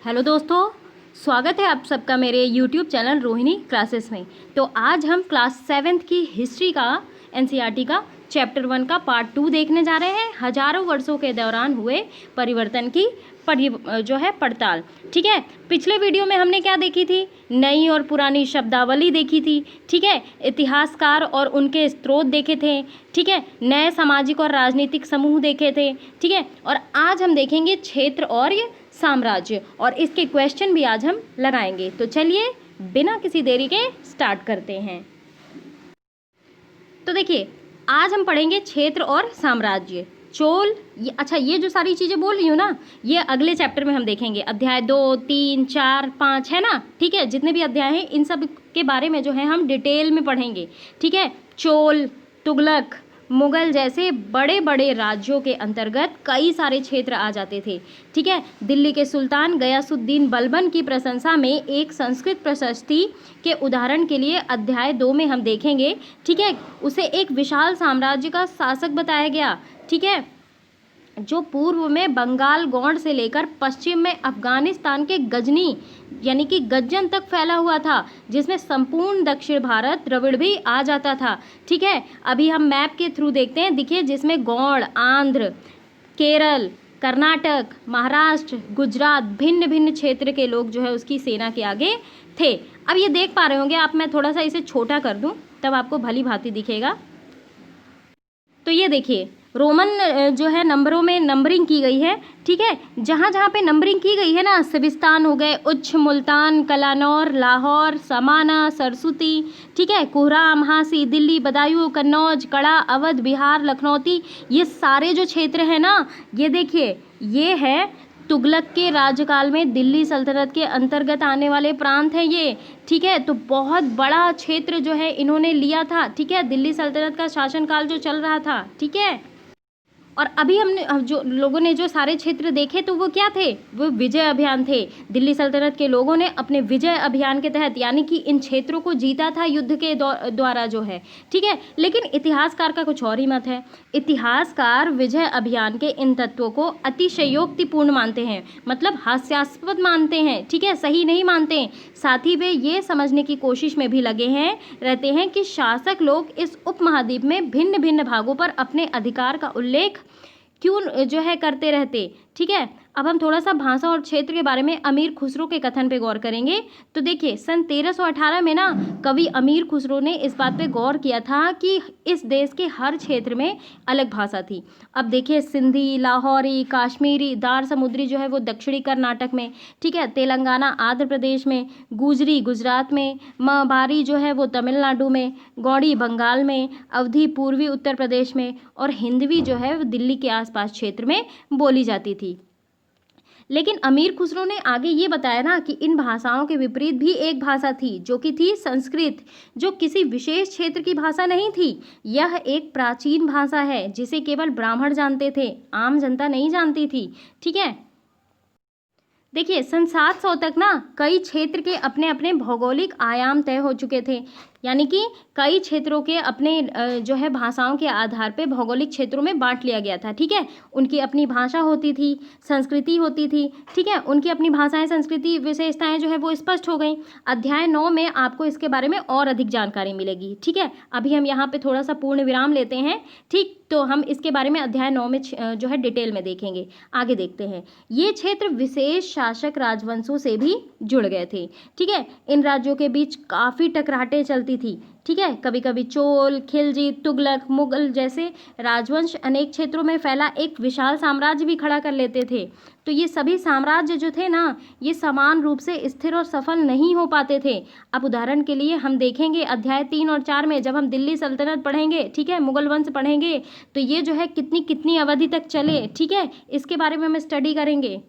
Hello दोस्तों, स्वागत है आप सबका मेरे यूट्यूब चैनल रोहिणी क्लासेस में। तो आज हम क्लास 7th की हिस्ट्री का एनसीईआरटी का चैप्टर 1 का पार्ट 2 देखने जा रहे हैं। हजारों वर्षों के दौरान हुए परिवर्तन की पड़ताल। ठीक है, पिछले वीडियो में हमने क्या देखी थी? नई और पुरानी शब्दावली देखी थी। ठीक है, इतिहासकार और उनके स्रोत देखे थे। ठीक है, नए सामाजिक और राजनीतिक समूह देखे थे। ठीक है, और आज हम देखेंगे क्षेत्र और ये साम्राज्य, और इसके क्वेश्चन भी आज हम लगाएंगे। तो चलिए बिना किसी देरी के स्टार्ट करते हैं। तो देखिए, आज हम पढ़ेंगे क्षेत्र और साम्राज्य। चोल, ये जो सारी चीज़ें बोल रही हूँ ना, ये अगले चैप्टर में हम देखेंगे। अध्याय 2, 3, 4, 5 है ना। ठीक है, जितने भी अध्याय हैं इन सब के बारे में जो है हम डिटेल में पढ़ेंगे। ठीक है, चोल, तुगलक, मुगल जैसे बड़े बड़े राज्यों के अंतर्गत कई सारे क्षेत्र आ जाते थे। ठीक है, दिल्ली के सुल्तान गयासुद्दीन बलबन की प्रशंसा में एक संस्कृत प्रशस्ति के उदाहरण के लिए अध्याय 2 में हम देखेंगे। ठीक है, उसे एक विशाल साम्राज्य का शासक बताया गया। ठीक है, जो पूर्व में बंगाल गौड़ से लेकर पश्चिम में अफगानिस्तान के गजनी यानी कि गज्जन तक फैला हुआ था, जिसमें संपूर्ण दक्षिण भारत द्रविड़ भी आ जाता था। ठीक है, अभी हम मैप के थ्रू देखते हैं। देखिए, जिसमें गौड़, आंध्र, केरल, कर्नाटक, महाराष्ट्र, गुजरात, भिन्न भिन्न क्षेत्र के लोग जो है उसकी सेना के आगे थे। अब ये देख पा रहे होंगे आप, मैं थोड़ा सा इसे छोटा कर दूं तब आपको भली भांति दिखेगा। तो ये देखिए, रोमन जो है नंबरों में नंबरिंग की गई है। ठीक है, जहाँ जहाँ पे नंबरिंग की गई है ना, सिविस्तान हो गए, उच्च, मुल्तान, कलानौर, लाहौर, समाना, सरस्वती, ठीक है, कुहराम, हांसी, दिल्ली, बदायूं, कन्नौज, कड़ा, अवध, बिहार, लखनौती, ये सारे जो क्षेत्र हैं ना, ये देखिए, ये है तुगलक के राज्यकाल में दिल्ली सल्तनत के अंतर्गत आने वाले प्रांत हैं ये। ठीक है, तो बहुत बड़ा क्षेत्र जो है इन्होंने लिया था। ठीक है, दिल्ली सल्तनत का शासनकाल जो चल रहा था। ठीक है, और अभी हमने जो लोगों ने जो सारे क्षेत्र देखे तो वो क्या थे? वो विजय अभियान थे। दिल्ली सल्तनत के लोगों ने अपने विजय अभियान के तहत यानी कि इन क्षेत्रों को जीता था युद्ध के द्वारा जो है। ठीक है, लेकिन इतिहासकार का कुछ और ही मत है। इतिहासकार विजय अभियान के इन तत्वों को अतिशयोक्तिपूर्ण मानते हैं, मतलब हास्यास्पद मानते हैं। ठीक है, सही नहीं मानते। साथ ही वे ये समझने की कोशिश में भी लगे हैं रहते हैं कि शासक लोग इस उपमहाद्वीप में भिन्न भिन्न भागों पर अपने अधिकार का उल्लेख क्यों जो है करते रहते। ठीक है, अब हम थोड़ा सा भाषा और क्षेत्र के बारे में अमीर खुसरो के कथन पे गौर करेंगे। तो देखिए, सन 1318 में ना कवि अमीर खुसरो ने इस बात पे गौर किया था कि इस देश के हर क्षेत्र में अलग भाषा थी। अब देखिए, सिंधी, लाहौरी, काश्मीरी, दार समुद्री जो है वो दक्षिणी कर्नाटक में, ठीक है, तेलंगाना आंध्र प्रदेश में, गुजरी गुजरात में, महाबारी जो है वो तमिलनाडु में, गौड़ी बंगाल में, अवधी पूर्वी उत्तर प्रदेश में, और हिंदवी जो है वो दिल्ली के आसपास क्षेत्र में बोली जाती थी। लेकिन अमीर खुसरो ने आगे ये बताया ना कि इन भाषाओं के विपरीत भी एक भाषा थी, जो कि थी संस्कृत, जो किसी विशेष क्षेत्र की भाषा नहीं थी। यह एक प्राचीन भाषा है जिसे केवल ब्राह्मण जानते थे, आम जनता नहीं जानती थी। ठीक है, देखिए, सन 700 तक ना कई क्षेत्र के अपने अपने भौगोलिक आयाम तय हो चुके थे, यानी कि कई क्षेत्रों के अपने जो है भाषाओं के आधार पे भौगोलिक क्षेत्रों में बांट लिया गया था। ठीक है, उनकी अपनी भाषा होती थी, संस्कृति होती थी। ठीक है, उनकी अपनी भाषाएं, संस्कृति, विशेषताएं जो है वो स्पष्ट हो गई। अध्याय 9 में आपको इसके बारे में और अधिक जानकारी मिलेगी। ठीक है, अभी हम यहाँ पे थोड़ा सा पूर्ण विराम लेते हैं। ठीक, तो हम इसके बारे में अध्याय 9 में जो है डिटेल में देखेंगे। आगे देखते हैं। ये क्षेत्र विशेष शासक राजवंशों से भी जुड़ गए थे। ठीक है, इन राज्यों के बीच काफ़ी टकराटें चलती थी। ठीक है, कभी कभी चोल, खिलजी, तुगलक, मुगल जैसे राजवंश अनेक क्षेत्रों में फैला एक विशाल साम्राज्य भी खड़ा कर लेते थे। तो ये सभी साम्राज्य जो थे ना, ये समान रूप से स्थिर और सफल नहीं हो पाते थे। अब उदाहरण के लिए हम देखेंगे अध्याय 3 और 4 में, जब हम दिल्ली सल्तनत पढ़ेंगे, ठीक है, मुगल वंश पढ़ेंगे, तो ये जो है कितनी कितनी अवधि तक चले। ठीक है, इसके बारे में हम स्टडी करेंगे।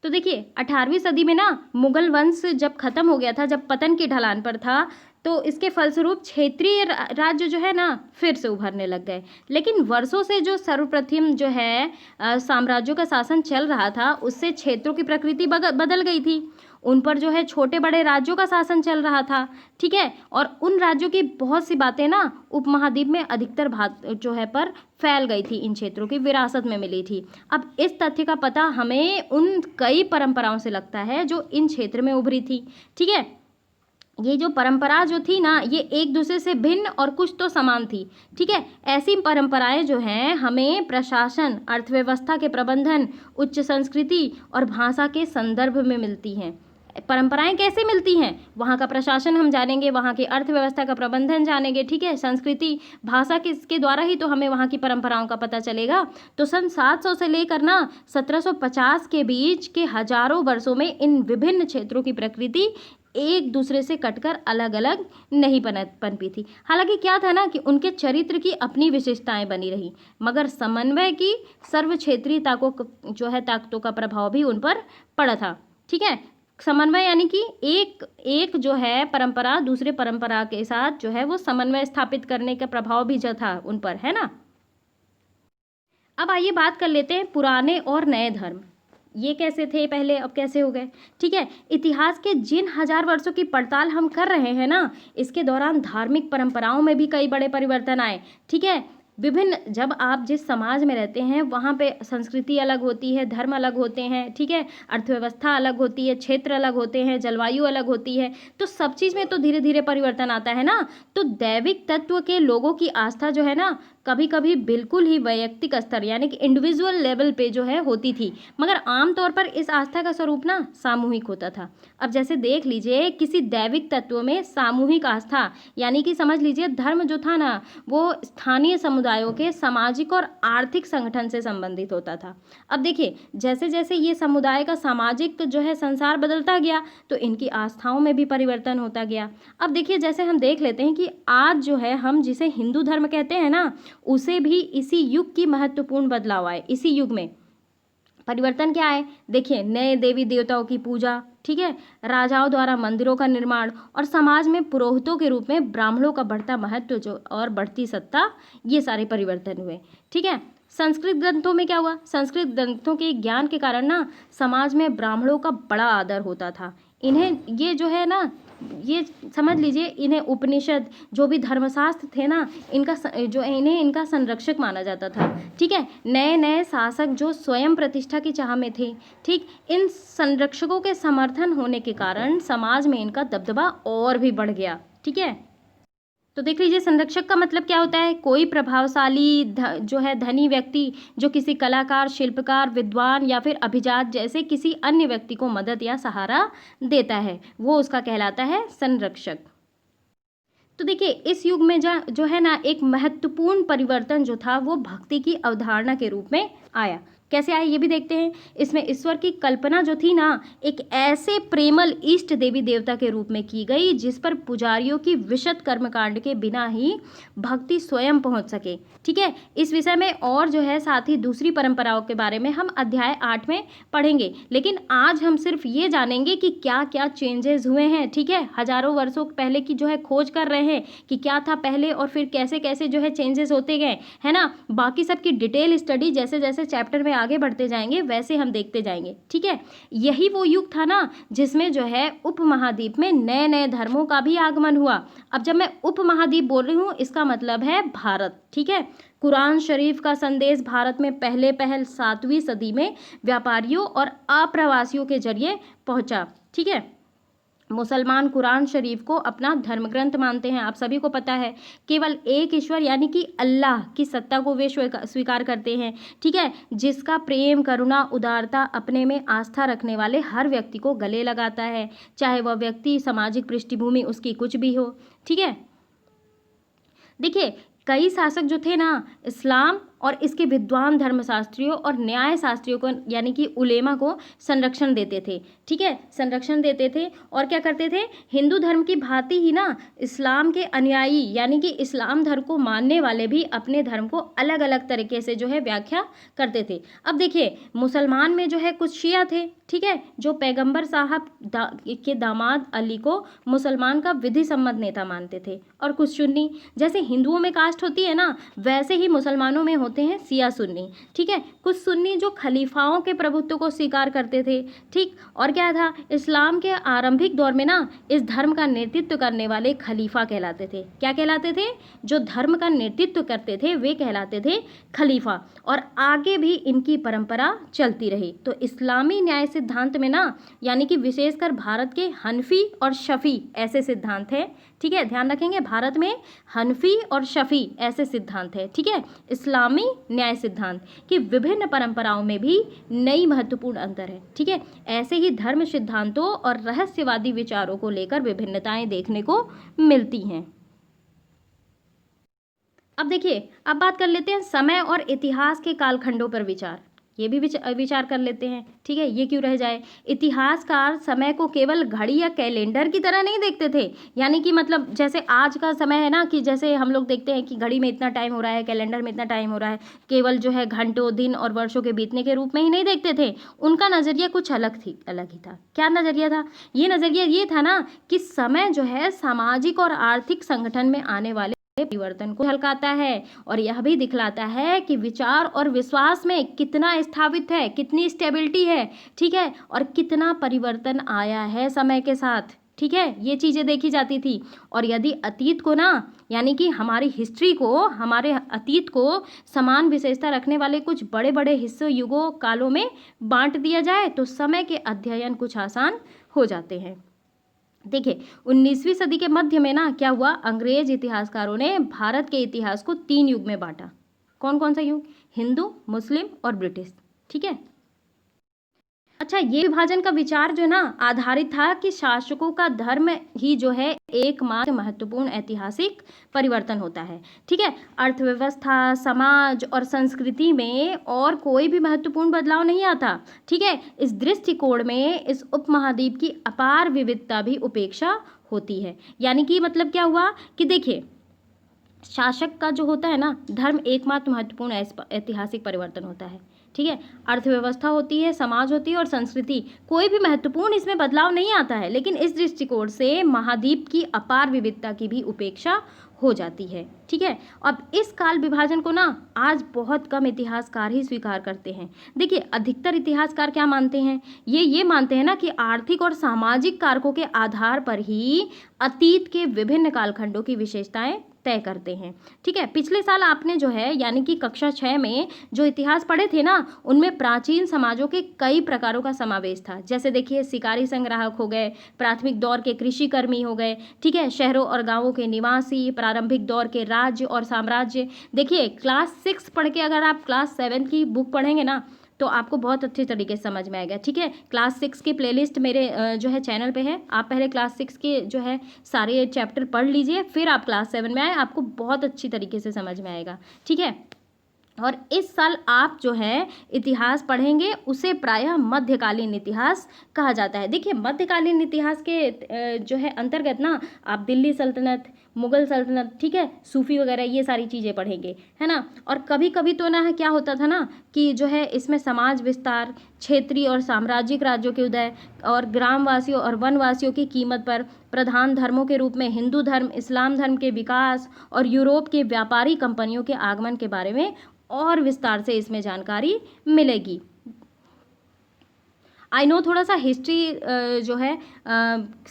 तो देखिए, 18वीं सदी में ना मुगल वंश जब खत्म हो गया था, जब पतन की ढलान पर था, तो इसके फलस्वरूप क्षेत्रीय राज्य जो है ना फिर से उभरने लग गए। लेकिन वर्षों से जो सर्वप्रथम जो है साम्राज्यों का शासन चल रहा था, उससे क्षेत्रों की प्रकृति बदल गई थी। उन पर जो है छोटे बड़े राज्यों का शासन चल रहा था, ठीक है। और उन राज्यों की बहुत सी बातें ना उपमहाद्वीप में अधिकतर भाग जो है पर फैल गई थी, इन क्षेत्रों की विरासत में मिली थी। अब इस तथ्य का पता हमें उन कई परंपराओं से लगता है जो इन क्षेत्र में उभरी थी, ठीक है। ये जो परंपरा जो थी ना, ये एक दूसरे से भिन्न और कुछ तो समान थी, ठीक है। ऐसी परंपराएं जो हैं हमें प्रशासन, अर्थव्यवस्था के प्रबंधन, उच्च संस्कृति और भाषा के संदर्भ में मिलती हैं। परंपराएं कैसे मिलती हैं? वहाँ का प्रशासन हम जानेंगे, वहाँ की अर्थव्यवस्था का प्रबंधन जानेंगे, ठीक है। संस्कृति, भाषा के द्वारा ही तो हमें वहाँ की परंपराओं का पता चलेगा। तो सन 700 से लेकर ना 1750 के बीच के हजारों वर्षों में इन विभिन्न क्षेत्रों की प्रकृति एक दूसरे से कटकर अलग अलग नहीं पनपी थी। हालांकि क्या था ना कि उनके चरित्र की अपनी विशेषताएं बनी रही, मगर समन्वय की सर्व क्षेत्रीय ताकतों का प्रभाव भी उन पर पड़ा था, ठीक है। समन्वय यानी कि एक जो है परंपरा दूसरे परंपरा के साथ जो है वो समन्वय स्थापित करने का प्रभाव भी जो था उन पर, है ना। अब आइए बात कर लेते हैं पुराने और नए धर्म, ये कैसे थे पहले, अब कैसे हो गए, ठीक है। इतिहास के जिन हजार वर्षों की पड़ताल हम कर रहे हैं ना, इसके दौरान धार्मिक परंपराओं में भी कई बड़े परिवर्तन आए, ठीक है। विभिन्न, जब आप जिस समाज में रहते हैं वहाँ पे संस्कृति अलग होती है, धर्म अलग होते हैं, ठीक है, अर्थव्यवस्था अलग होती है, क्षेत्र अलग होते हैं, जलवायु अलग होती है, तो सब चीज़ में तो धीरे धीरे परिवर्तन आता है ना। तो दैविक तत्व के लोगों की आस्था जो है ना कभी कभी बिल्कुल ही वैयक्तिक स्तर यानी कि इंडिविजुअल लेवल पे जो है होती थी, मगर आमतौर पर इस आस्था का स्वरूप ना सामूहिक होता था। अब जैसे देख लीजिए, किसी दैविक तत्व में सामूहिक आस्था यानी कि समझ लीजिए धर्म जो था ना वो स्थानीय समुदायों के सामाजिक और आर्थिक संगठन से संबंधित होता था। अब देखिए, जैसे जैसे ये समुदाय का सामाजिक जो है संसार बदलता गया तो इनकी आस्थाओं में भी परिवर्तन होता गया। अब देखिए, जैसे हम देख लेते हैं कि आज जो है हम जिसे हिंदू धर्म कहते हैं ना, उसे भी इसी युग की महत्वपूर्ण बदलाव आए। इसी युग में परिवर्तन क्या है, देखिए, नए देवी देवताओं की पूजा, ठीक है, राजाओं द्वारा मंदिरों का निर्माण और समाज में पुरोहितों के रूप में ब्राह्मणों का बढ़ता महत्व जो और बढ़ती सत्ता, ये सारे परिवर्तन हुए, ठीक है। संस्कृत ग्रंथों में क्या हुआ, संस्कृत ग्रंथों के ज्ञान के कारण ना समाज में ब्राह्मणों का बड़ा आदर होता था। इन्हें ये जो है ना, ये समझ लीजिए, इन्हें उपनिषद जो भी धर्मशास्त्र थे ना, इनका संरक्षक माना जाता था, ठीक है। नए नए शासक जो स्वयं प्रतिष्ठा की चाह में थे, ठीक, इन संरक्षकों के समर्थन होने के कारण समाज में इनका दबदबा और भी बढ़ गया, ठीक है। तो देख लीजिए, संरक्षक का मतलब क्या होता है, कोई प्रभावशाली जो है धनी व्यक्ति जो किसी कलाकार, शिल्पकार, विद्वान या फिर अभिजात जैसे किसी अन्य व्यक्ति को मदद या सहारा देता है, वो उसका कहलाता है संरक्षक। तो देखिए, इस युग में जो है ना एक महत्वपूर्ण परिवर्तन जो था वो भक्ति की अवधारणा के रूप में आया। कैसे आए ये भी देखते हैं। इसमें ईश्वर की कल्पना जो थी ना एक ऐसे प्रेमल इष्ट देवी देवता के रूप में की गई जिस पर पुजारियों की विशद कर्मकांड के बिना ही भक्ति स्वयं पहुंच सके, ठीक है। इस विषय में और जो है साथ ही दूसरी परंपराओं के बारे में हम अध्याय 8 में पढ़ेंगे, लेकिन आज हम सिर्फ ये जानेंगे कि क्या क्या चेंजेस हुए हैं, ठीक है। हजारों वर्षों पहले की जो है खोज कर रहे हैं कि क्या था पहले और फिर कैसे कैसे जो है चेंजेस होते गए, है ना। बाकी सब की डिटेल स्टडी जैसे जैसे चैप्टर में आगे बढ़ते जाएंगे वैसे हम देखते जाएंगे, ठीक है। यही वो युग था ना जिसमें जो है उपमहाद्वीप में नए नए धर्मों का भी आगमन हुआ। अब जब मैं उपमहाद्वीप बोल रही हूँ इसका मतलब है भारत, ठीक है। कुरान शरीफ का संदेश भारत में पहल 7वीं सदी में व्यापारियों और अप्रवासियों के जरिए पहुंचा, ठीक है। मुसलमान कुरान शरीफ को अपना धर्म ग्रंथ मानते हैं, आप सभी को पता है। केवल एक ईश्वर यानी कि अल्लाह की सत्ता को वे स्वीकार करते हैं, ठीक है, जिसका प्रेम, करुणा, उदारता अपने में आस्था रखने वाले हर व्यक्ति को गले लगाता है, चाहे वह व्यक्ति सामाजिक पृष्ठभूमि उसकी कुछ भी हो, ठीक है। देखिए, कई शासक जो थे ना इस्लाम और इसके विद्वान धर्मशास्त्रियों और न्याय शास्त्रियों को यानी कि उलेमा को संरक्षण देते थे, ठीक है, संरक्षण देते थे। और क्या करते थे, हिंदू धर्म की भांति ही ना इस्लाम के अनुयायी यानी कि इस्लाम धर्म को मानने वाले भी अपने धर्म को अलग अलग तरीके से जो है व्याख्या करते थे। अब देखिए, मुसलमान में जो है कुछ शिया थे, ठीक है, जो पैगंबर साहब के दामाद अली को मुसलमान का विधि सम्मत नेता मानते थे, और कुछ सुन्नी। जैसे हिंदुओं में कास्ट होती है ना वैसे ही मुसलमानों में होते हैं सिया सुन्नी, ठीक है। कुछ सुन्नी जो खलीफाओं के प्रभुत्व को स्वीकार करते थे, ठीक। और क्या था, इस्लाम के आरंभिक दौर में ना इस धर्म का नेतृत्व करने वाले खलीफा कहलाते थे। क्या कहलाते थे? जो धर्म का नेतृत्व करते थे वे कहलाते थे खलीफा, और आगे भी इनकी परंपरा चलती रही। तो इस्लामी न्याय सिद्धांत में ना, यानी कि विशेषकर भारत के हनफी और शफी ऐसे सिद्धांत हैं, ठीक है। ध्यान रखेंगे, भारत में हनफी और शफी ऐसे सिद्धांत है, ठीक है। इस्लामी न्याय सिद्धांत की विभिन्न परंपराओं में भी नई महत्वपूर्ण अंतर है, ठीक है। ऐसे ही धर्म सिद्धांतों और रहस्यवादी विचारों को लेकर विभिन्नताएं देखने को मिलती हैं। अब देखिए, अब बात कर लेते हैं समय और इतिहास के कालखंडों पर विचार। ये भी विचार कर लेते हैं, ठीक है। ये क्यों रह जाए? इतिहासकार समय को केवल घड़ी या कैलेंडर की तरह नहीं देखते थे, यानी कि मतलब जैसे आज का समय है ना, कि जैसे हम लोग देखते हैं कि घड़ी में इतना टाइम हो रहा है, कैलेंडर में इतना टाइम हो रहा है, केवल जो है घंटों, दिन और वर्षों के बीतने के रूप में ही नहीं देखते थे। उनका नज़रिया कुछ अलग ही था। क्या नज़रिया था? ये नज़रिया ये था ना कि समय जो है सामाजिक और आर्थिक संगठन में आने वाले परिवर्तन को झलकाता है, और यह भी दिखलाता है कि विचार और विश्वास में कितना स्थापित है, कितनी स्टेबिलिटी है, ठीक है, और कितना परिवर्तन आया है समय के साथ, ठीक है। ये चीज़ें देखी जाती थी। और यदि अतीत को ना, यानी कि हमारी हिस्ट्री को, हमारे अतीत को समान विशेषता रखने वाले कुछ बड़े बड़े हिस्सों, युगों, कालों में बांट दिया जाए तो समय के अध्ययन कुछ आसान हो जाते हैं। देखिए, 19वीं सदी के मध्य में ना क्या हुआ, अंग्रेज इतिहासकारों ने भारत के इतिहास को 3 युग में बांटा। कौन कौन सा युग? हिंदू, मुस्लिम और ब्रिटिश, ठीक है। अच्छा, ये विभाजन का विचार जो ना आधारित था कि शासकों का धर्म ही जो है एकमात्र महत्वपूर्ण ऐतिहासिक परिवर्तन होता है, ठीक है। अर्थव्यवस्था, समाज और संस्कृति में और कोई भी महत्वपूर्ण बदलाव नहीं आता, ठीक है। इस दृष्टिकोण में इस उपमहाद्वीप की अपार विविधता भी उपेक्षा होती है। यानी कि मतलब क्या हुआ कि देखिए, शासक का जो होता है ना धर्म एकमात्र महत्वपूर्ण ऐतिहासिक परिवर्तन होता है, ठीक है। अर्थव्यवस्था होती है, समाज होती है और संस्कृति, कोई भी महत्वपूर्ण इसमें बदलाव नहीं आता है, लेकिन इस दृष्टिकोण से महाद्वीप की अपार विविधता की भी उपेक्षा हो जाती है, ठीक है। अब इस काल विभाजन को ना आज बहुत कम इतिहासकार ही स्वीकार करते हैं। देखिए, अधिकतर इतिहासकार क्या मानते हैं, ये मानते हैं ना कि आर्थिक और सामाजिक कारकों के आधार पर ही अतीत के विभिन्न कालखंडों की विशेषताएं तय करते हैं, ठीक है। पिछले साल आपने जो है यानी कि कक्षा 6 में जो इतिहास पढ़े थे ना, उनमें प्राचीन समाजों के कई प्रकारों का समावेश था। जैसे देखिए, शिकारी संग्राहक हो गए, प्राथमिक दौर के कृषि कर्मी हो गए, ठीक है, शहरों और गांवों के निवासी, प्रारंभिक दौर के राज्य और साम्राज्य। देखिए, क्लास 6 पढ़ के अगर आप क्लास 7 की बुक पढ़ेंगे ना तो आपको बहुत अच्छे तरीके से समझ में आएगा, ठीक है। क्लास 6 की प्लेलिस्ट मेरे जो है चैनल पे है, आप पहले क्लास 6 के जो है सारे चैप्टर पढ़ लीजिए, फिर आप क्लास 7 में आए, आपको बहुत अच्छी तरीके से समझ में आएगा, ठीक है। और इस साल आप जो है इतिहास पढ़ेंगे उसे प्रायः मध्यकालीन इतिहास कहा जाता है। देखिए, मध्यकालीन इतिहास के जो है अंतर्गत ना आप दिल्ली सल्तनत, मुगल सल्तनत, ठीक है, सूफी वगैरह ये सारी चीज़ें पढ़ेंगे, है ना। और कभी कभी तो ना क्या होता था ना कि जो है इसमें समाज विस्तार, क्षेत्रीय और साम्राज्यिक राज्यों के उदय और ग्रामवासियों और वनवासियों की कीमत पर, प्रधान धर्मों के रूप में हिंदू धर्म, इस्लाम धर्म के विकास और यूरोप के व्यापारी कंपनियों के आगमन के बारे में और विस्तार से इसमें जानकारी मिलेगी। आई नो थोड़ा सा हिस्ट्री जो है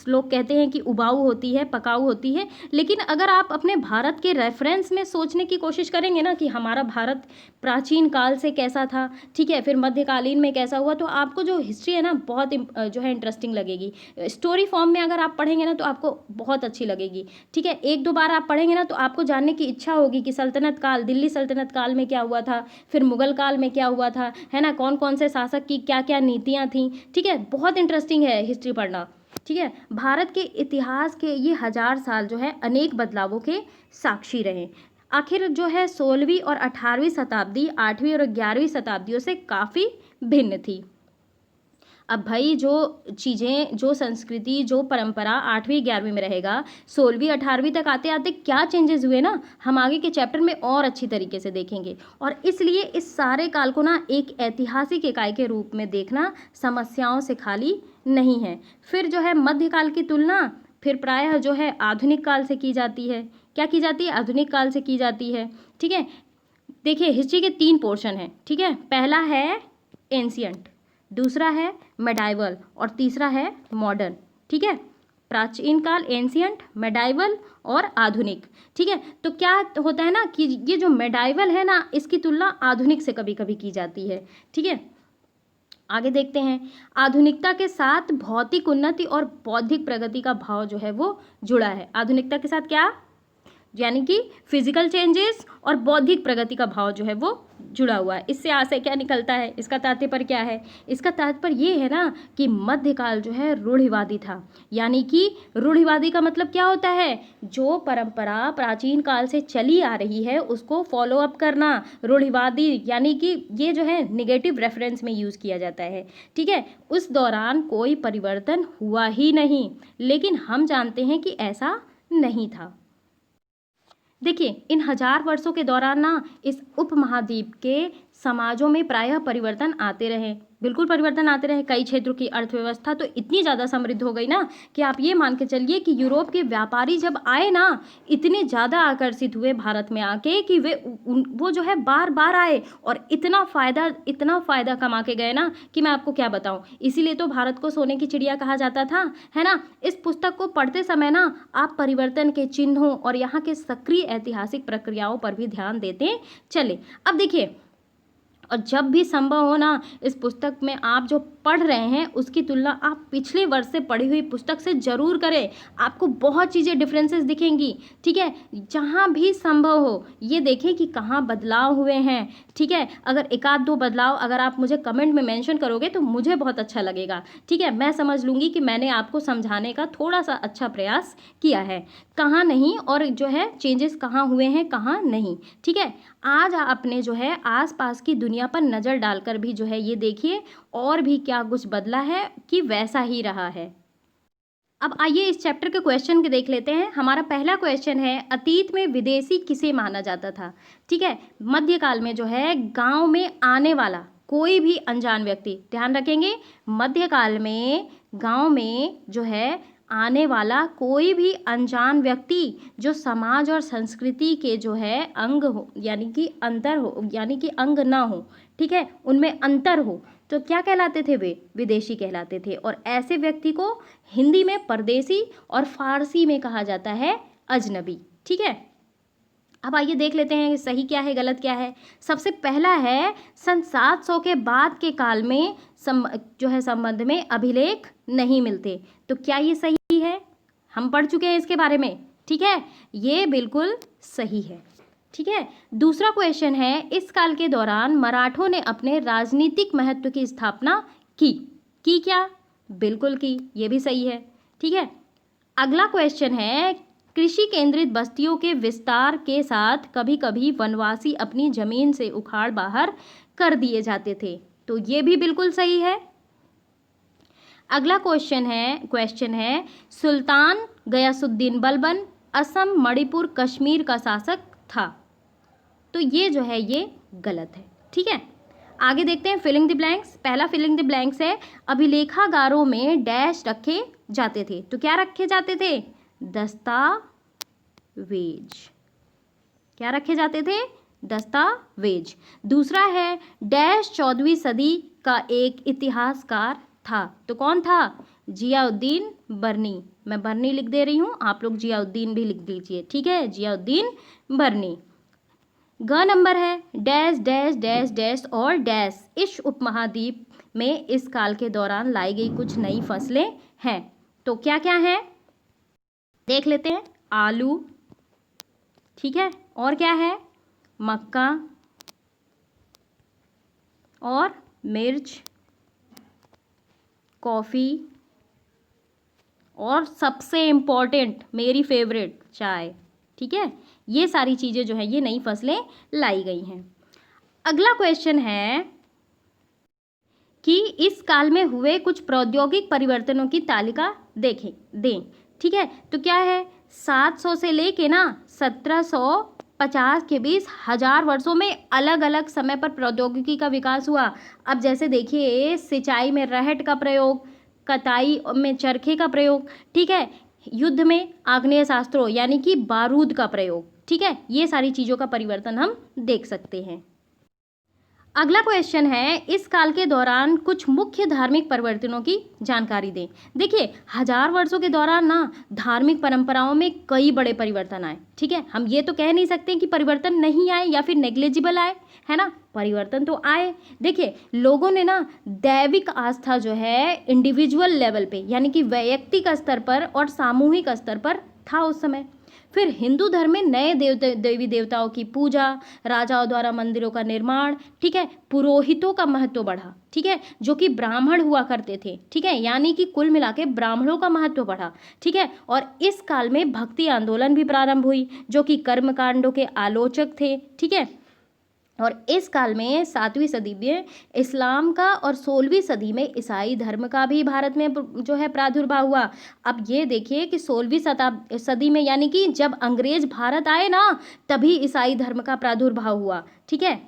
लोग कहते हैं कि उबाऊ होती है, पकाऊ होती है, लेकिन अगर आप अपने भारत के रेफरेंस में सोचने की कोशिश करेंगे ना कि हमारा भारत प्राचीन काल से कैसा था, ठीक है, फिर मध्यकालीन में कैसा हुआ, तो आपको जो हिस्ट्री है ना बहुत जो है इंटरेस्टिंग लगेगी। स्टोरी फॉर्म में अगर आप पढ़ेंगे ना तो आपको बहुत अच्छी लगेगी, ठीक है। 1-2 बार आप पढ़ेंगे ना तो आपको जानने की इच्छा होगी कि सल्तनत काल, दिल्ली सल्तनत काल में क्या हुआ था, फिर मुगल काल में क्या हुआ था, है ना, कौन कौन से शासक की क्या क्या नीतियाँ थीं, ठीक है। बहुत इंटरेस्टिंग है हिस्ट्री पढ़ना, ठीक है। भारत के इतिहास के ये 1000 साल जो है अनेक बदलावों के साक्षी रहे। आखिर जो है 16वीं और 18वीं शताब्दी 8वीं और 11वीं शताब्दियों से काफ़ी भिन्न थी। अब भाई जो चीज़ें, जो संस्कृति, जो परंपरा 8वीं 11वीं में रहेगा, 16वीं 18वीं तक आते आते क्या चेंजेस हुए ना, हम आगे के चैप्टर में और अच्छी तरीके से देखेंगे। और इसलिए इस सारे काल को ना एक ऐतिहासिक इकाई के रूप में देखना समस्याओं से खाली नहीं है। फिर जो है मध्यकाल की तुलना फिर प्रायः जो है आधुनिक काल से की जाती है। क्या की जाती है? आधुनिक काल से की जाती है, ठीक है। देखिए हिस्ट्री के 3 पोर्शन हैं, ठीक है। पहला है एंशियंट, दूसरा है मेडाइवल और तीसरा है मॉडर्न, ठीक है। प्राचीन काल, एंशियंट, मेडाइवल और आधुनिक, ठीक है। तो क्या होता है ना कि ये जो मेडाइवल है ना, इसकी तुलना आधुनिक से कभी कभी की जाती है, ठीक है। आगे देखते हैं। आधुनिकता के साथ भौतिक उन्नति और बौद्धिक प्रगति का भाव जो है वो जुड़ा है। आधुनिकता के साथ क्या, यानी कि फिजिकल चेंजेस और बौद्धिक प्रगति का भाव जो है वो जुड़ा हुआ है। इससे आशय क्या निकलता है, इसका तात्पर्य क्या है? इसका तात्पर्य ये है ना कि मध्यकाल जो है रूढ़िवादी था। यानी कि रूढ़िवादी का मतलब क्या होता है, जो परंपरा प्राचीन काल से चली आ रही है उसको फॉलो अप करना। रूढ़िवादी यानी कि ये जो है निगेटिव रेफरेंस में यूज़ किया जाता है, ठीक है। उस दौरान कोई परिवर्तन हुआ ही नहीं, लेकिन हम जानते हैं कि ऐसा नहीं था। देखिए इन 1000 वर्षों के दौरान ना इस उपमहाद्वीप के समाजों में प्रायः परिवर्तन आते रहे, बिल्कुल परिवर्तन आते रहे। कई क्षेत्रों की अर्थव्यवस्था तो इतनी ज़्यादा समृद्ध हो गई ना कि आप ये मान के चलिए कि यूरोप के व्यापारी जब आए ना, इतने ज़्यादा आकर्षित हुए भारत में आके कि वो जो है बार बार आए और इतना फ़ायदा कमा के गए ना कि मैं आपको क्या बताऊं। इसीलिए तो भारत को सोने की चिड़िया कहा जाता था, है ना। इस पुस्तक को पढ़ते समय ना आप परिवर्तन के चिन्हों और यहाँ के सक्रिय ऐतिहासिक प्रक्रियाओं पर भी ध्यान देते चले। अब देखिए, और जब भी संभव हो ना इस पुस्तक में आप जो पढ़ रहे हैं उसकी तुलना आप पिछले वर्ष से पढ़ी हुई पुस्तक से ज़रूर करें। आपको बहुत चीज़ें डिफरेंसेस दिखेंगी, ठीक है। जहाँ भी संभव हो ये देखें कि कहाँ बदलाव हुए हैं, ठीक है। अगर एक आध दो बदलाव अगर आप मुझे कमेंट में मेंशन करोगे तो मुझे बहुत अच्छा लगेगा, ठीक है। मैं समझ लूँगी कि मैंने आपको समझाने का थोड़ा सा अच्छा प्रयास किया है, कहाँ नहीं और जो है चेंजेस कहाँ हुए हैं कहाँ नहीं, ठीक है। आज आपने जो है आसपास की दुनिया पर नज़र डालकर भी जो है ये देखिए और भी क्या कुछ बदला है कि वैसा ही रहा है। अब आइए इस चैप्टर के क्वेश्चन के देख लेते हैं। हमारा पहला क्वेश्चन है, अतीत में विदेशी किसे माना जाता था, ठीक है। मध्यकाल में जो है गांव में आने वाला कोई भी अनजान व्यक्ति, ध्यान रखेंगे, मध्यकाल में गांव में जो है आने वाला कोई भी अनजान व्यक्ति जो समाज और संस्कृति के जो है अंग हो, यानी कि अंतर हो, यानी कि अंग ना हो, ठीक है, उनमें अंतर हो, तो क्या कहलाते थे वे? विदेशी कहलाते थे। और ऐसे व्यक्ति को हिंदी में परदेसी और फारसी में कहा जाता है अजनबी, ठीक है। अब आइए देख लेते हैं सही क्या है गलत क्या है। सबसे पहला है, सन 700 के बाद के काल में जो है संबंध में अभिलेख नहीं मिलते। तो क्या ये सही है? हम पढ़ चुके हैं इसके बारे में, ठीक है, ये बिल्कुल सही है, ठीक है। दूसरा क्वेश्चन है, इस काल के दौरान मराठों ने अपने राजनीतिक महत्व की स्थापना की क्या? बिल्कुल की, ये भी सही है, ठीक है। अगला क्वेश्चन है, कृषि केंद्रित बस्तियों के विस्तार के साथ कभी कभी वनवासी अपनी जमीन से उखाड़ बाहर कर दिए जाते थे। तो ये भी बिल्कुल सही है। अगला क्वेश्चन है, सुल्तान गयासुद्दीन बलबन असम, मणिपुर, कश्मीर का शासक था। तो ये जो है ये गलत है, ठीक है। आगे देखते हैं फिलिंग द ब्लैंक्स। पहला फिलिंग द ब्लैंक्स है, अभिलेखागारों में डैश रखे जाते थे। तो क्या रखे जाते थे? दस्तावेज। क्या रखे जाते थे? दस्तावेज। दूसरा है, डैश 14वीं सदी का एक इतिहासकार था। तो कौन था? जियाउद्दीन बर्नी। मैं बर्नी लिख दे रही हूँ, आप लोग जियाउद्दीन भी लिख दीजिए, ठीक है, जियाउद्दीन बर्नी। ग नंबर है, डैश डैश डैश डैश और डैश इस उपमहाद्वीप में इस काल के दौरान लाई गई कुछ नई फसलें हैं। तो क्या क्या है देख लेते हैं। आलू, ठीक है, और क्या है? मक्का और मिर्च, कॉफ़ी और सबसे इम्पॉर्टेंट मेरी फेवरेट चाय, ठीक है। ये सारी चीज़ें जो है ये नई फसलें लाई गई हैं। अगला क्वेश्चन है कि इस काल में हुए कुछ प्रौद्योगिक परिवर्तनों की तालिका दें, ठीक है। तो क्या है? 700 से लेके ना 1750 के बीच 1000 वर्षों में अलग अलग समय पर प्रौद्योगिकी का विकास हुआ। अब जैसे देखिए, सिंचाई में रहट का प्रयोग, कताई में चरखे का प्रयोग, ठीक है, युद्ध में आग्नेय शास्त्रों यानी कि बारूद का प्रयोग, ठीक है, ये सारी चीज़ों का परिवर्तन हम देख सकते हैं। अगला क्वेश्चन है, इस काल के दौरान कुछ मुख्य धार्मिक परिवर्तनों की जानकारी दें। देखिए, हजार वर्षों के दौरान ना धार्मिक परंपराओं में कई बड़े परिवर्तन आए। ठीक है, हम ये तो कह नहीं सकते कि परिवर्तन नहीं आए या फिर नेग्लिजिबल आए, है ना, परिवर्तन तो आए। देखिए, लोगों ने ना दैविक आस्था जो है इंडिविजुअल लेवल पे यानी कि वैयक्तिक स्तर पर और सामूहिक स्तर पर था उस समय। फिर हिंदू धर्म में नए देवी देवताओं की पूजा, राजाओं द्वारा मंदिरों का निर्माण, ठीक है, पुरोहितों का महत्व बढ़ा, ठीक है, जो कि ब्राह्मण हुआ करते थे, ठीक है, यानी कि कुल मिला के ब्राह्मणों का महत्व बढ़ा, ठीक है। और इस काल में भक्ति आंदोलन भी प्रारंभ हुई, जो कि कर्मकांडों के आलोचक थे, ठीक है। और इस काल में 7वीं सदी में इस्लाम का और 16वीं सदी में ईसाई धर्म का भी भारत में जो है प्रादुर्भाव हुआ। अब ये देखिए कि 16वीं सदी में यानी कि जब अंग्रेज भारत आए ना, तभी ईसाई धर्म का प्रादुर्भाव हुआ, ठीक है।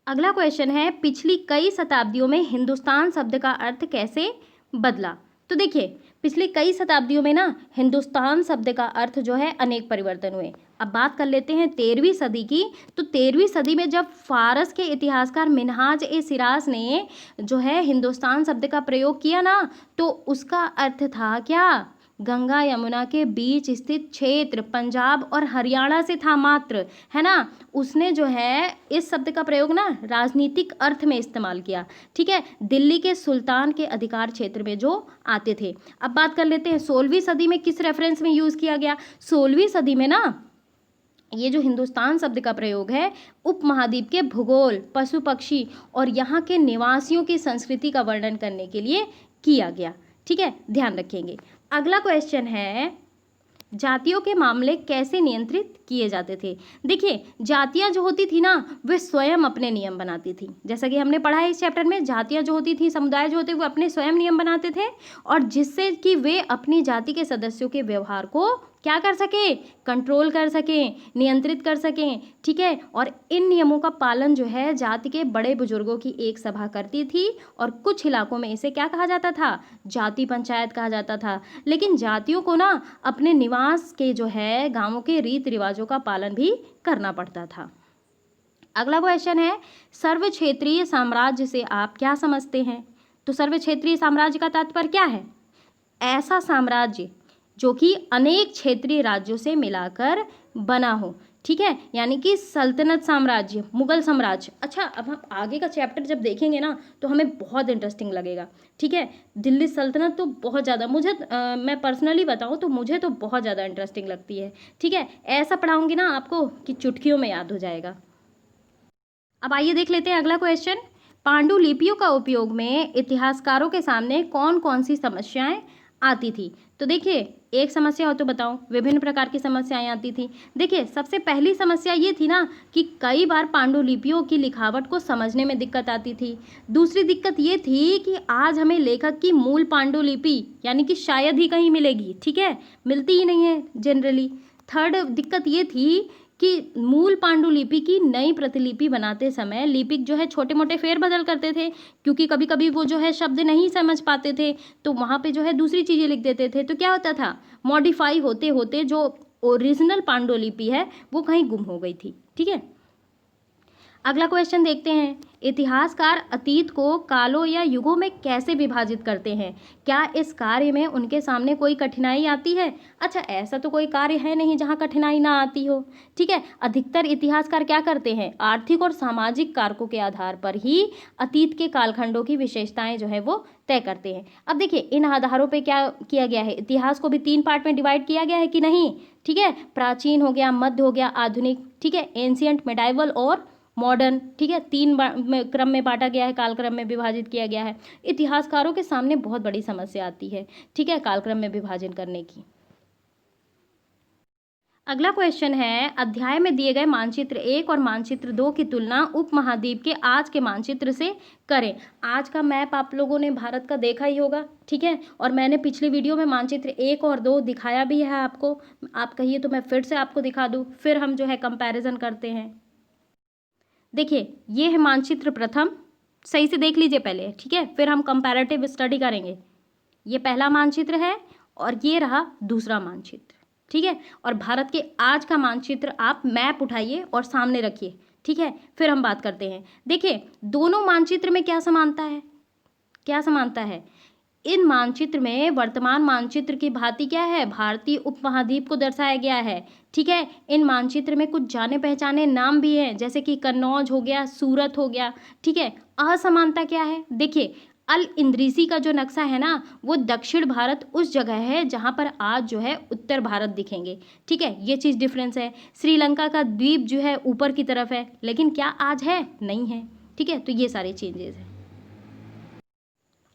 अगला क्वेश्चन है, पिछली कई शताब्दियों में हिंदुस्तान शब्द का अर्थ कैसे बदला। तो देखिए, पिछली कई शताब्दियों में ना हिंदुस्तान शब्द का अर्थ जो है अनेक परिवर्तन हुए। अब बात कर लेते हैं 13वीं सदी की। तो 13वीं सदी में जब फारस के इतिहासकार मिन्हाज ए सिराज ने जो है हिंदुस्तान शब्द का प्रयोग किया ना, तो उसका अर्थ था क्या, गंगा यमुना के बीच स्थित क्षेत्र पंजाब और हरियाणा से था मात्र, है ना। उसने जो है इस शब्द का प्रयोग ना राजनीतिक अर्थ में इस्तेमाल किया, ठीक है, दिल्ली के सुल्तान के अधिकार क्षेत्र में जो आते थे। अब बात कर लेते हैं 16वीं सदी में किस रेफरेंस में यूज़ किया गया। 16वीं सदी में ना ये जो हिंदुस्तान शब्द का प्रयोग है उपमहाद्वीप के भूगोल, पशु पक्षी और यहाँ के निवासियों की संस्कृति का वर्णन करने के लिए किया गया, ठीक है, ध्यान रखेंगे। अगला क्वेश्चन है, जातियों के मामले कैसे नियंत्रित किए जाते थे। देखिए, जातियां जो होती थी ना, वे स्वयं अपने नियम बनाती थी। जैसा कि हमने पढ़ा है इस चैप्टर में, जातियां जो होती थी, समुदाय जो होते, वो अपने स्वयं नियम बनाते थे, और जिससे कि वे अपनी जाति के सदस्यों के व्यवहार को क्या कर सकें, कंट्रोल कर सकें, नियंत्रित कर सकें, ठीक है। और इन नियमों का पालन जो है जाति के बड़े बुजुर्गों की एक सभा करती थी, और कुछ इलाकों में इसे क्या कहा जाता था, जाति पंचायत कहा जाता था। लेकिन जातियों को ना अपने निवास के जो है गांवों के रीति रिवाजों का पालन भी करना पड़ता था। अगला क्वेश्चन है, सर्व क्षेत्रीय साम्राज्य से आप क्या समझते हैं। तो सर्व क्षेत्रीय साम्राज्य का तात्पर्य क्या है, ऐसा साम्राज्य जो कि अनेक क्षेत्रीय राज्यों से मिलाकर बना हो, ठीक है, यानी कि सल्तनत साम्राज्य, मुगल साम्राज्य। अच्छा, अब हम आगे का चैप्टर जब देखेंगे ना तो हमें बहुत इंटरेस्टिंग लगेगा, ठीक है। दिल्ली सल्तनत तो बहुत ज़्यादा मुझे मैं पर्सनली बताऊँ तो मुझे तो बहुत ज़्यादा इंटरेस्टिंग लगती है, ठीक है। ऐसा पढ़ाऊँगी ना आपको कि चुटकियों में याद हो जाएगा। अब आइए देख लेते हैं अगला क्वेश्चन, पांडुलिपियों का उपयोग में इतिहासकारों के सामने कौन कौन सी समस्याएं आती थी। तो देखिए, एक समस्या हो तो बताओ, विभिन्न प्रकार की समस्याएं आती थी। देखिए, सबसे पहली समस्या ये थी ना कि कई बार पांडुलिपियों की लिखावट को समझने में दिक्कत आती थी। दूसरी दिक्कत ये थी कि आज हमें लेखक की मूल पांडुलिपि यानी कि शायद ही कहीं मिलेगी, ठीक है, मिलती ही नहीं है जनरली। थर्ड दिक्कत ये थी कि मूल पांडुलिपि की नई प्रतिलिपि बनाते समय लिपिक जो है छोटे मोटे फेरबदल करते थे, क्योंकि कभी कभी वो जो है शब्द नहीं समझ पाते थे, तो वहाँ पे जो है दूसरी चीज़ें लिख देते थे। तो क्या होता था, मॉडिफाई होते होते जो ओरिजिनल पांडुलिपि है वो कहीं गुम हो गई थी, ठीक है। अगला क्वेश्चन देखते हैं, इतिहासकार अतीत को कालों या युगों में कैसे विभाजित करते हैं। क्या इस कार्य में उनके सामने कोई कठिनाई आती है। अच्छा, ऐसा तो कोई कार्य है नहीं जहाँ कठिनाई ना आती हो, ठीक है। अधिकतर इतिहासकार क्या करते हैं, आर्थिक और सामाजिक कारकों के आधार पर ही अतीत के कालखंडों की विशेषताएं जो है वो तय करते हैं। अब देखिए, इन आधारों पर क्या किया गया है, इतिहास को भी 3 पार्ट में डिवाइड किया गया है कि नहीं, ठीक है। प्राचीन हो गया, मध्य हो गया, आधुनिक, ठीक है, एंशियंट, मेडाइवल और मॉडर्न, ठीक है। 3 क्रम में बांटा गया है, कालक्रम में विभाजित किया गया है। इतिहासकारों के सामने बहुत बड़ी समस्या आती है, ठीक है, कालक्रम में विभाजन करने की। अगला क्वेश्चन है, अध्याय में दिए गए मानचित्र 1 और मानचित्र 2 की तुलना उपमहाद्वीप के आज के मानचित्र से करें। आज का मैप आप लोगों ने भारत का देखा ही होगा, ठीक है, और मैंने पिछली वीडियो में मानचित्र 1 और 2 दिखाया भी है आपको। आप कहिए तो मैं फिर से आपको दिखा दूँ, फिर हम जो है कंपैरिजन करते हैं। देखिए, ये है मानचित्र प्रथम, सही से देख लीजिए पहले, ठीक है, फिर हम कंपैरेटिव स्टडी करेंगे। ये पहला मानचित्र है और ये रहा दूसरा मानचित्र, ठीक है। और भारत के आज का मानचित्र आप मैप उठाइए और सामने रखिए, ठीक है, फिर हम बात करते हैं। देखिए दोनों मानचित्र में क्या समानता है, क्या समानता है? इन मानचित्र में वर्तमान मानचित्र की भांति क्या है, भारतीय उपमहाद्वीप को दर्शाया गया है, ठीक है। इन मानचित्र में कुछ जाने पहचाने नाम भी हैं, जैसे कि कन्नौज हो गया, सूरत हो गया, ठीक है। असमानता क्या है? देखिए अल इंद्रीसी का जो नक्शा है ना, वो दक्षिण भारत उस जगह है जहाँ पर आज जो है उत्तर भारत दिखेंगे, ठीक है, ये चीज़ डिफरेंस है। श्रीलंका का द्वीप जो है ऊपर की तरफ है, लेकिन क्या आज है? नहीं है, ठीक है। तो ये सारे चेंजेस हैं।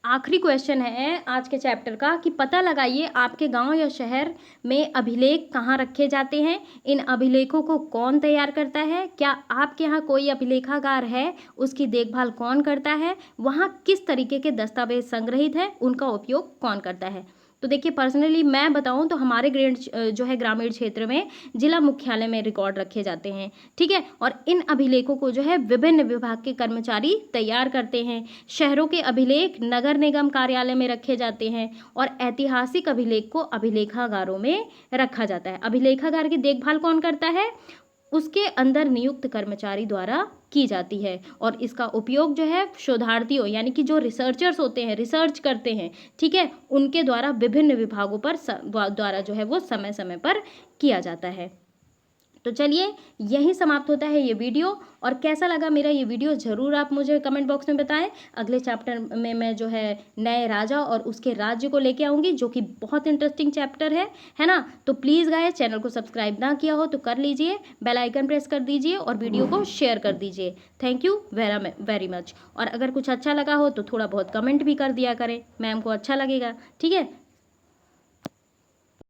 आखिरी क्वेश्चन है आज के चैप्टर का कि पता लगाइए आपके गांव या शहर में अभिलेख कहाँ रखे जाते हैं, इन अभिलेखों को कौन तैयार करता है, क्या आपके यहाँ कोई अभिलेखागार है, उसकी देखभाल कौन करता है, वहाँ किस तरीके के दस्तावेज संग्रहित हैं, उनका उपयोग कौन करता है। तो देखिए पर्सनली मैं बताऊं तो हमारे जो है ग्रामीण क्षेत्र में जिला मुख्यालय में रिकॉर्ड रखे जाते हैं, ठीक है। और इन अभिलेखों को जो है विभिन्न विभाग के कर्मचारी तैयार करते हैं। शहरों के अभिलेख नगर निगम कार्यालय में रखे जाते हैं और ऐतिहासिक अभिलेख को अभिलेखागारों में रखा जाता है। अभिलेखागार की देखभाल कौन करता है? उसके अंदर नियुक्त कर्मचारी द्वारा की जाती है और इसका उपयोग जो है शोधार्थियों यानी कि जो रिसर्चर्स होते हैं, रिसर्च करते हैं, ठीक है, उनके द्वारा विभिन्न विभागों पर द्वारा जो है वो समय समय पर किया जाता है। तो चलिए यहीं समाप्त होता है ये वीडियो। और कैसा लगा मेरा ये वीडियो ज़रूर आप मुझे कमेंट बॉक्स में बताएं। अगले चैप्टर में मैं जो है नए राजा और उसके राज्य को लेके आऊँगी, जो कि बहुत इंटरेस्टिंग चैप्टर है ना। तो प्लीज़ गाइस चैनल को सब्सक्राइब ना किया हो तो कर लीजिए, बेल आइकन प्रेस कर दीजिए और वीडियो को शेयर कर दीजिए। Thank you very much. और अगर कुछ अच्छा लगा हो तो थोड़ा बहुत कमेंट भी कर दिया करें, मैम को अच्छा लगेगा, ठीक है।